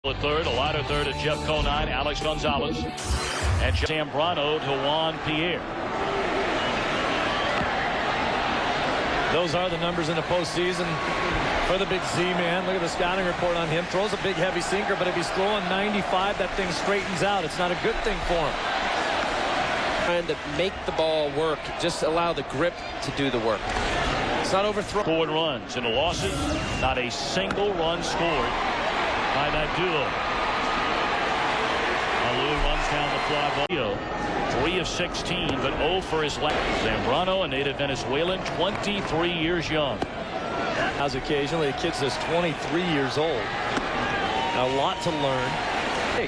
A third, a lighter third at Jeff Conine, Alex Gonzalez, and Zambrano to Juan Pierre. Those are the numbers in the postseason for the big Z-man. Look at the scouting report on him. Throws a big heavy sinker, but if he's throwing 95, that thing straightens out. It's not a good thing for him. Trying to make the ball work, just allow the grip to do the work. It's not overthrown. 4 runs in the losses, not a single run scored by that duo. Alou runs down the fly ball. 3 of 16, but 0 for his last. Zambrano, a native Venezuelan, 23 years young. As occasionally a kid that's 23 years old. A lot to learn. Hey,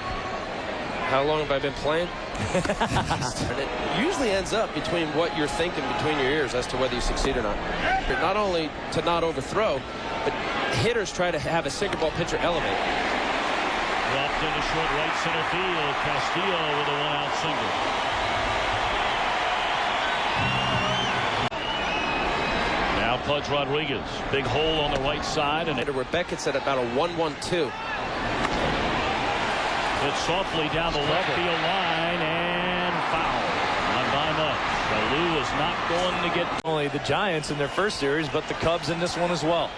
how long have I been playing? It usually ends up between what you're thinking between your ears as to whether you succeed or not. Not only to not overthrow, but hitters try to have a sinker ball pitcher elevate. Dropped into short right center field. Castillo with a 1-out single. Now Pudge Rodriguez. Big hole on the right side. And Rebecca's at about a 1-1-2. Hit softly down the left field line and foul. Not by much. Alou is not going to get only the Giants in their first series, but the Cubs in this one as well.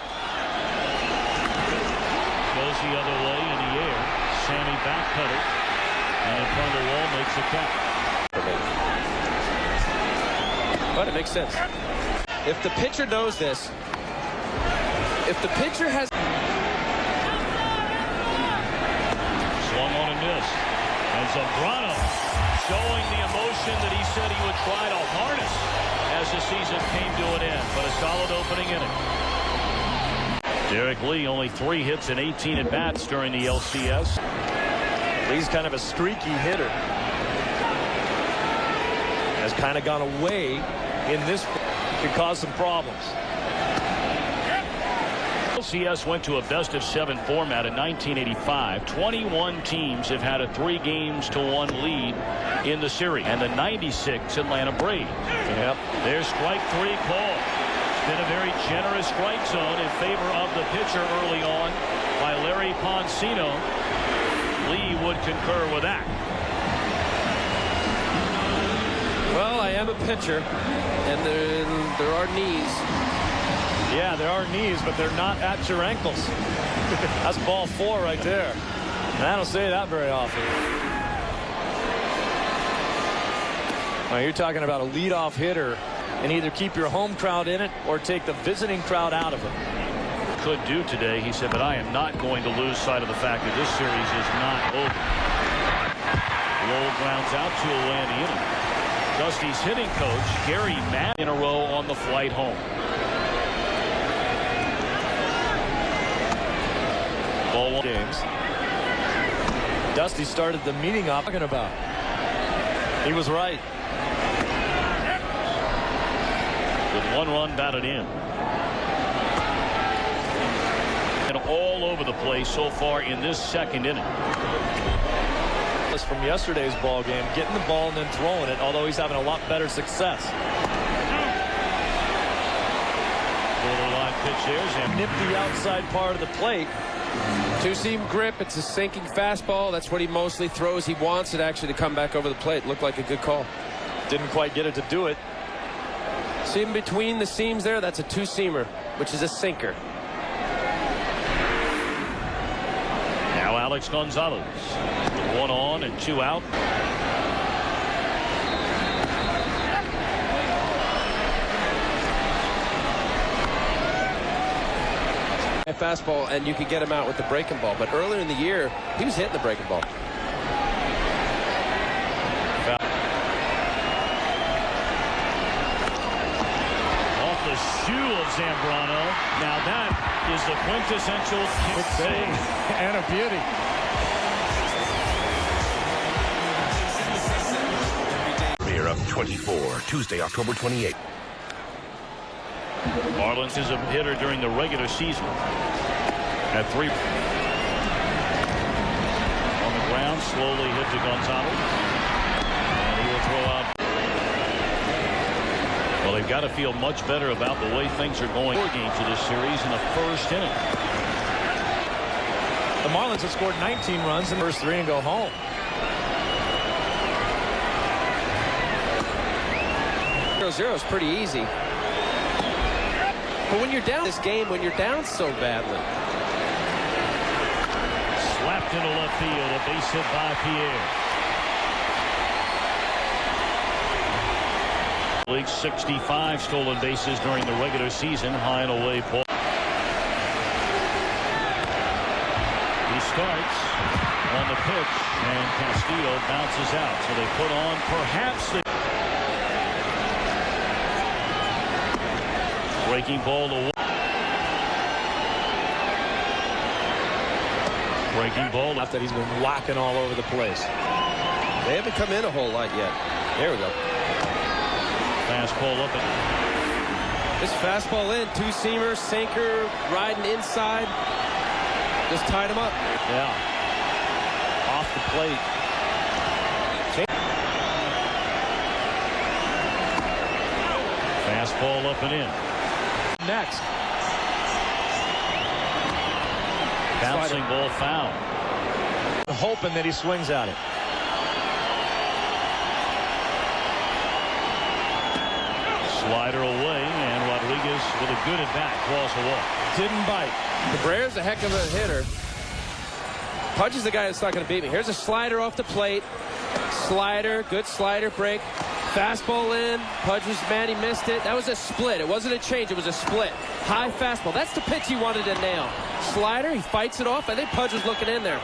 Goes the other way in the air. Sammy backpedals and in front of the wall makes a catch. But it makes sense. If the pitcher knows this, if the pitcher has swung on and missed, and Zambrano showing the emotion that he said he would try to harness as the season came to an end, but a solid opening inning. Derek Lee only 3 hits and 18 at bats during the LCS. Lee's kind of a streaky hitter. Has kind of gone away in this. Could cause some problems. LCS went to a best-of-7 format in 1985. 21 teams have had a 3-games-to-1 lead in the series. And the 96 Atlanta Braves. Yep. Their strike 3 call. It's been a very generous strike zone in favor of the pitcher early on by Larry Poncino. Lee would concur with that. Well, I am a pitcher, and there are knees. Yeah, there are knees, but they're not at your ankles. That's ball 4 right there. And I don't say that very often. Now, you're talking about a leadoff hitter and either keep your home crowd in it or take the visiting crowd out of it. Could do today, he said, but I am not going to lose sight of the fact that this series is not over. Lowell grounds out to away in the inning. Dusty's hitting coach, Gary Matt, in a row on the flight home. Ball 1 games. Dusty started the meeting off talking about. He was right. With 1 run batted in. And all over the place so far in this second inning. From yesterday's ball game, getting the ball and then throwing it, although he's having a lot better success. Borderline pitch there, and nip the outside part of the plate. 2-seam grip. It's a sinking fastball. That's what he mostly throws. He wants it actually to come back over the plate. Looked like a good call. Didn't quite get it to do it. See in between the seams there? That's a 2-seamer, which is a sinker. Now Alex Gonzalez. 1 on and 2 out. A fastball, and you could get him out with the breaking ball. But earlier in the year, he was hitting the breaking ball. Off the shoe of Zambrano. Now that is the quintessential kick save. And a beauty. Of 24, Tuesday, October 28th. Marlins is a hitter during the regular season. At 3. On the ground, slowly hit to Gonzalez. And he will throw out. Well, they've got to feel much better about the way things are going. 4 games of this series in the first inning. The Marlins have scored 19 runs in the first 3 and go home. 0-0 is pretty easy. But when you're down this game, when you're down so badly. Slapped into left field, a base hit by Pierre. League 65 stolen bases during the regular season. High and away ball. He starts on the pitch, and Castillo bounces out. So they put on perhaps the breaking ball to breaking ball After he's been whacking all over the place. They haven't come in a whole lot yet. There we go. Fastball up. This fastball in, two-seamer, sinker, riding inside. Just tied him up. Yeah. Off the plate. Fastball up and in. Next. Bouncing ball foul. Hoping that he swings at it. Slider away, and Rodriguez with a good at bat draws a walk. Didn't bite. Cabrera's a heck of a hitter. Pudge is the guy that's not going to beat me. Here's a slider off the plate. Slider, good slider break. Fastball in. Pudge was mad he missed it. That was a split. It wasn't a change. It was a split. High fastball. That's the pitch he wanted to nail. Slider, he fights it off. I think Pudge was looking in there.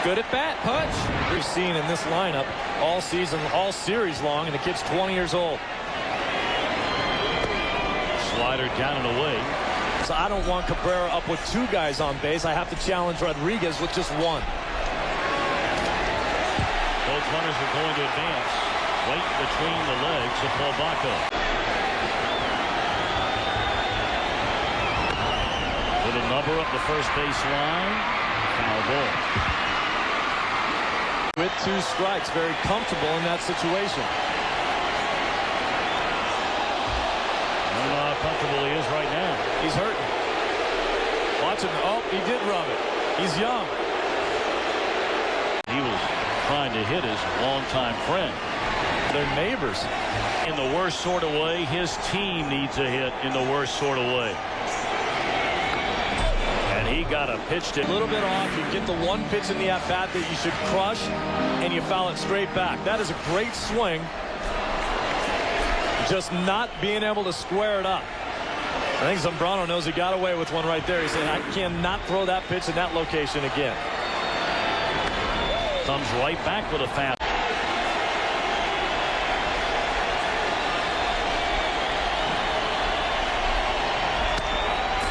Good at bat, Pudge. We've seen in this lineup all season, all series long, and the kid's 20 years old. Slider down and away. So I don't want Cabrera up with 2 guys on base. I have to challenge Rodriguez with just 1. Both runners are going to advance. Right between the legs of Paul Baco. With a number up the first base line. Foul ball. With 2 strikes, very comfortable in that situation. I don't know how comfortable he is right now. He's hurting. Watch him. Oh, he did rub it. He's young. He was trying to hit his longtime friend. They're neighbors. In the worst sort of way, his team needs a hit in the worst sort of way. And he got a pitch to A little bit off. You get the 1 pitch in the at-bat that you should crush, and you foul it straight back. That is a great swing. Just not being able to square it up. I think Zambrano knows he got away with one right there. He said, I cannot throw that pitch in that location again. comes right back with a fast.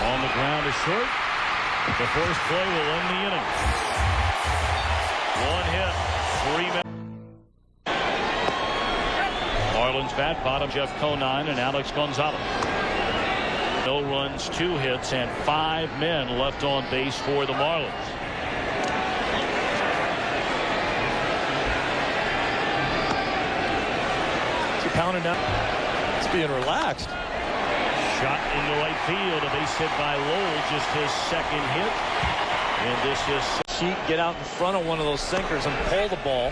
On the ground to short. The first play will end the inning. 1 hit, 3 men. Marlins bat bottom Jeff Conine and Alex Gonzalez. No runs, 2 hits, and 5 men left on base for the Marlins. He's pounding down. It's being relaxed. Shot into right field. A base hit by Lowell. Just his second hit. And this is Sheet, get out in front of one of those sinkers and pull the ball.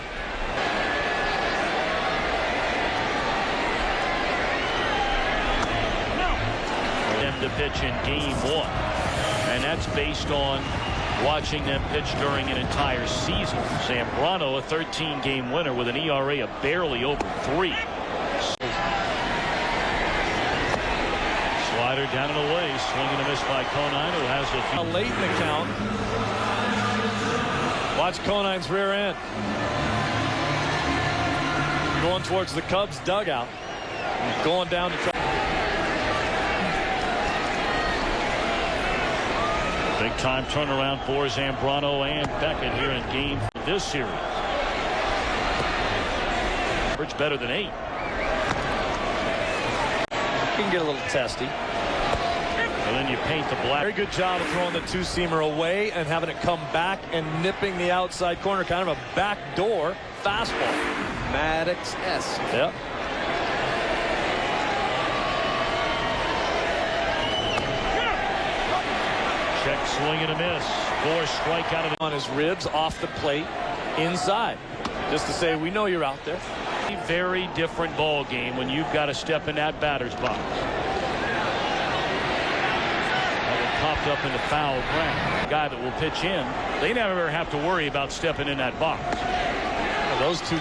them to pitch in game 1. And that's based on watching them pitch during an entire season. Zambrano, a 13-game winner with an ERA of barely over 3. Slider down and away, swing and a miss by Conine, who has a few. Late in the count. Watch Conine's rear end. Going towards the Cubs dugout. Going down to try. Big time turnaround for Zambrano and Beckett here in game for this series. Average better than 8. You can get a little testy. And then you paint the black. Very good job of throwing the two-seamer away and having it come back and nipping the outside corner. Kind of a backdoor fastball. Maddox-esque. Yep. Checks Swing and a miss. 4 strikeout of the On his ribs, off the plate, inside. Just to say, we know you're out there. very different ball game when you've got to step in that batter's box. That one popped up into foul ground. The guy that will pitch in, they never have to worry about stepping in that box. Those two.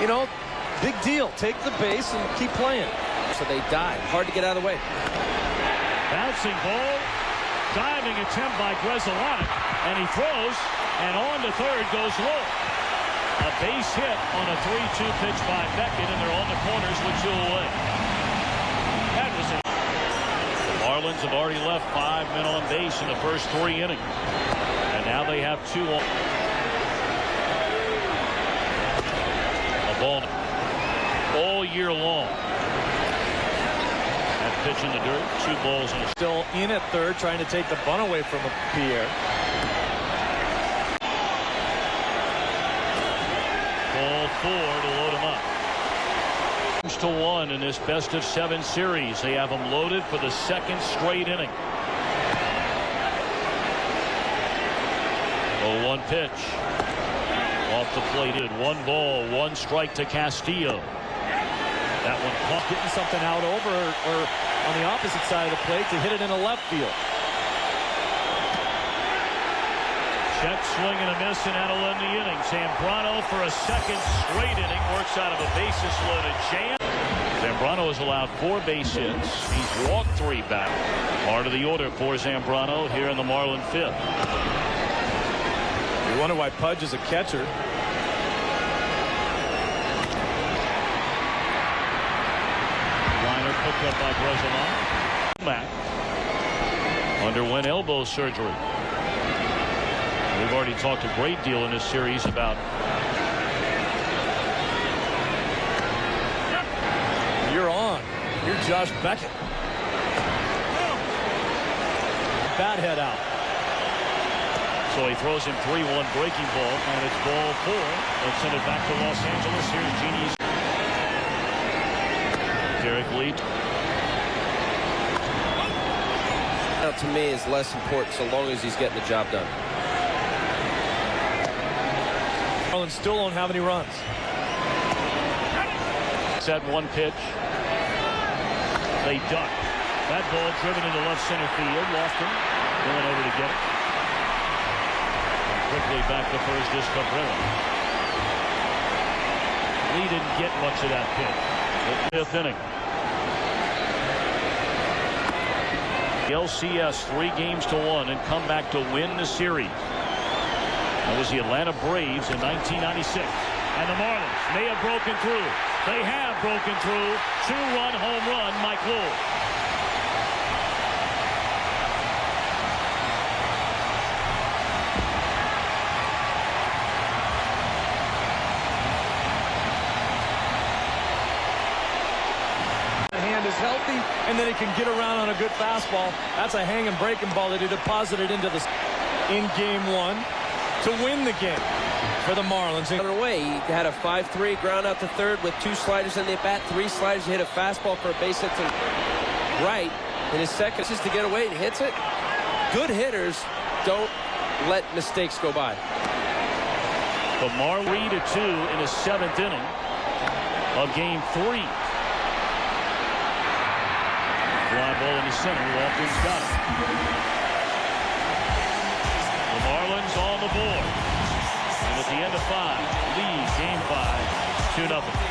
You know, big deal. Take the base and keep playing. So they dive. Hard to get out of the way. Bouncing ball. Diving attempt by Grzelcyk. And he throws. And on to third goes Lowe. A base hit on a 3-2 pitch by Beckett. And they're on the corners with 2 away. That was it. The Marlins have already left 5 men on base in the first 3 innings. And now they have 2 on. A ball all year long. That pitch in the dirt. 2 balls and a Still in at third, trying to take the bunt away from Pierre. ball 4 to load him up. 2-1 in this best-of-7 series. They have him loaded for the 2nd straight inning. 0-1 pitch. Off the plate. 1 ball, 1 strike to Castillo. That one caught. Getting something out over or on the opposite side of the plate to hit it in the left field. Check swing and a miss, and that'll end the inning. Zambrano for a 2nd straight inning works out of a bases-loaded jam. Zambrano has allowed 4 base hits. He's walked 3 back. Part of the order for Zambrano here in the Marlin 5th. You wonder why Pudge is a catcher. Liner picked up by Grzelcyk. Mac underwent elbow surgery. We've already talked a great deal in this series about You're on. You're Josh Beckett. Bat head out. So he throws him 3-1 breaking ball, and it's ball 4. Let's send it back to Los Angeles. Here's Genie's. Derek Lee. That to me is less important so long as he's getting the job done. Marlins still don't have any runs. Set 1 pitch. They duck. That ball driven into left center field. Lofton going over to get it. Quickly back to first is Cabrera. Lee didn't get much of that pitch. The 5th inning. The LCS 3 games to 1 and come back to win the series. That was the Atlanta Braves in 1996. And the Marlins may have broken through. They have broken through. 2-run home run, Mike Lowell. Is healthy, and then he can get around on a good fastball. That's a hang and breaking ball that he deposited into the in game 1 to win the game for the Marlins. Away, he had a 5-3 ground out to third with 2 sliders in the bat, 3 sliders. He hit a fastball for a base hit to right in his 2nd. Just to get away, and he hits it. Good hitters don't let mistakes go by. The Marlins 3-2 in the 7th inning of game 3. Fly ball in the center. Lofton's got it. The Marlins on the board. And at the end of 5, lead game 5, 2-0.